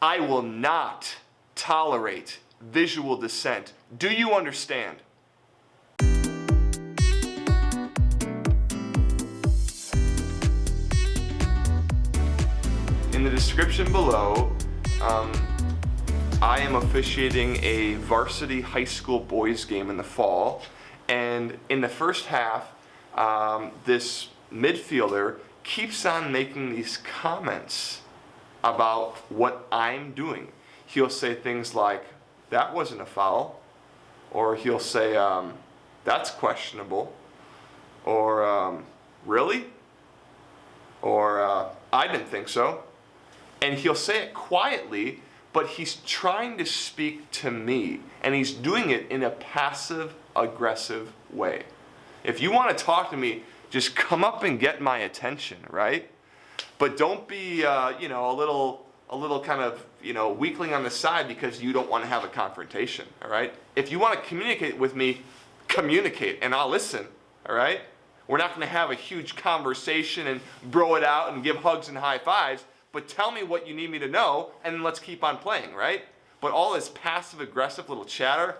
I will not tolerate visual dissent. Do you understand? In the description below, I am officiating a varsity high school boys game in the fall, and in the first half, this midfielder keeps on making these comments about what I'm doing. He'll say things like, that wasn't a foul, or he'll say, that's questionable, or really? Or I didn't think so. And he'll say it quietly, but he's trying to speak to me, and he's doing it in a passive-aggressive way. If you want to talk to me, just come up and get my attention, right? But don't be, a little kind of, weakling on the side because you don't want to have a confrontation, all right? If you want to communicate with me, communicate, and I'll listen, all right? We're not going to have a huge conversation and bro it out and give hugs and high fives, but tell me what you need me to know, and then let's keep on playing, right? But all this passive-aggressive little chatter,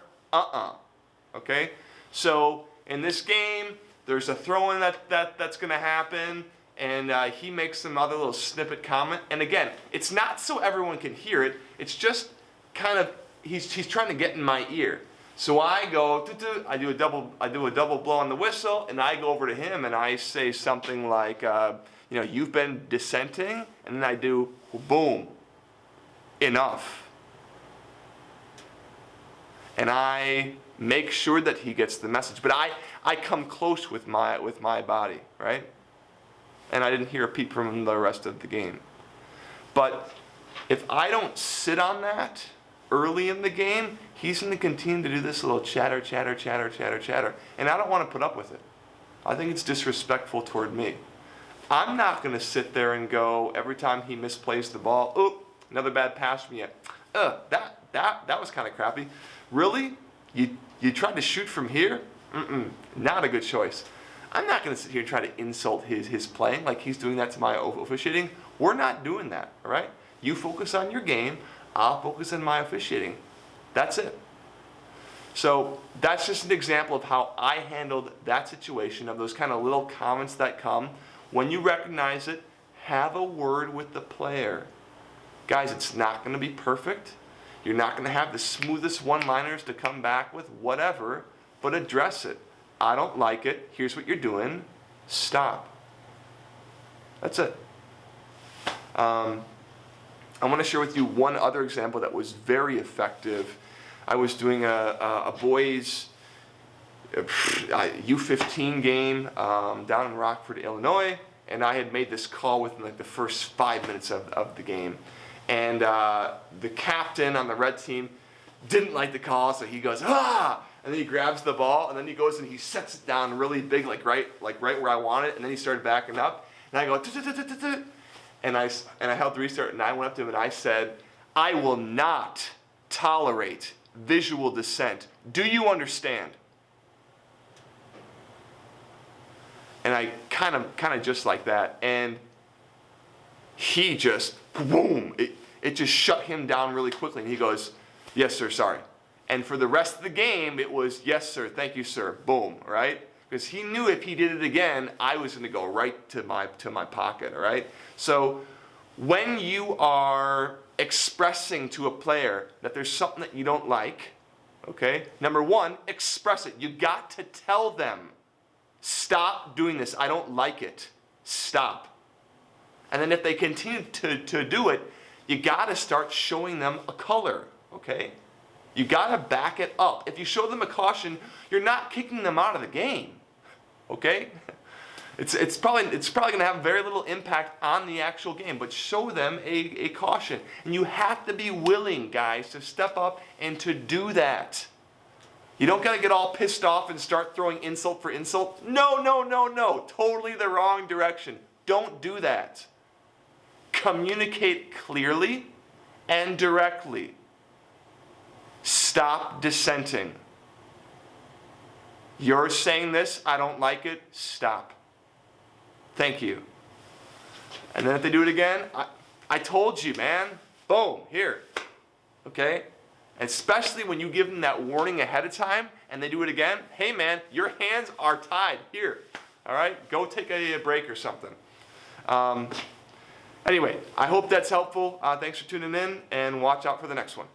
okay? So in this game, there's a throw-in that's going to happen, and he makes some other little snippet comment. And again, it's not so everyone can hear it. It's just kind of he's trying to get in my ear. So I go, I do a double blow on the whistle, and I go over to him and I say something like, you've been dissenting, and then I do boom, enough. And I make sure that he gets the message. But I come close with my body, right? And I didn't hear a peep from him the rest of the game. But if I don't sit on that early in the game, he's going to continue to do this little chatter. And I don't want to put up with it. I think it's disrespectful toward me. I'm not going to sit there and go, every time he misplays the ball, oop, another bad pass from you. That was kind of crappy. Really? You tried to shoot from here? Not a good choice. I'm not going to sit here and try to insult his playing like he's doing that to my officiating. We're not doing that, all right? You focus on your game. I'll focus on my officiating. That's it. So that's just an example of how I handled that situation, of those kind of little comments that come. When you recognize it, have a word with the player. Guys, it's not going to be perfect. You're not going to have the smoothest one-liners to come back with, whatever, but address it. I don't like it. Here's what you're doing. Stop. That's it. I want to share with you one other example that was very effective. I was doing a boys U15 game down in Rockford, Illinois, and I had made this call within like the first 5 minutes of the game. And the captain on the red team didn't like the call, so he goes, and then he grabs the ball, and then he goes and he sets it down really big, like right where I want it, and then he started backing up, and I go, and I held the restart, and I went up to him and I said, I will not tolerate visual dissent. Do you understand? And I kind of just like that, and he just, boom, it just shut him down really quickly, and he goes, yes, sir, sorry. And for the rest of the game, it was, yes, sir, thank you, sir, boom, right? Because he knew if he did it again, I was going to go right to my pocket, all right? So when you are expressing to a player that there's something that you don't like, okay, number one, express it. You got to tell them, stop doing this. I don't like it. Stop. And then if they continue to do it, you got to start showing them a color, okay? You got to back it up. If you show them a caution, you're not kicking them out of the game, okay? It's probably going to have very little impact on the actual game, but show them a caution. And you have to be willing, guys, to step up and to do that. You don't got to get all pissed off and start throwing insult for insult. No. Totally the wrong direction. Don't do that. Communicate clearly and directly. Stop dissenting. You're saying this, I don't like it, stop. Thank you. And then if they do it again, I told you, man. Boom, here. okay? Especially when you give them that warning ahead of time and they do it again. Hey man, your hands are tied here. All right, go take a break or something. Anyway, I hope that's helpful. Thanks for tuning in, and watch out for the next one.